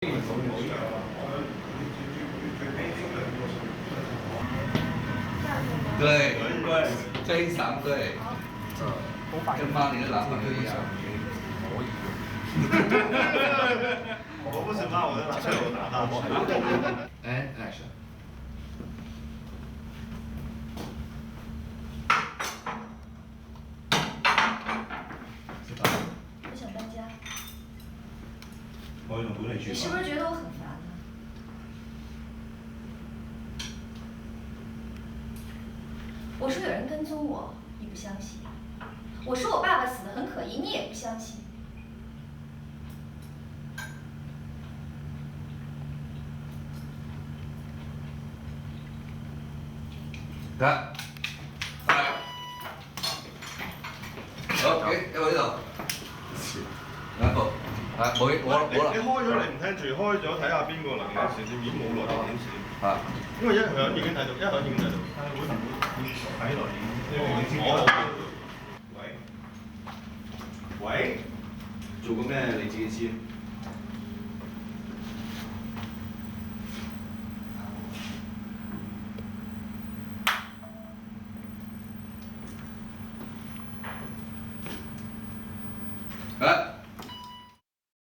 对，非常对，跟骂你的男朋友一样。我不是骂我的男朋友打他。And action。我想搬家。我用努力去。你是不是觉得我很烦呢？我说有人跟踪我，你不相信；我说我爸爸死得很可疑，你也不相信。看，来，OK，一路呢度，兩步，係冇啦。你開咗你唔聽住，開咗睇下邊個能力閃閃，已經冇來電顯示。係。因為一響已經睇到，一響已經睇到。會唔會睇來電？喂，做過咩你自己知。來。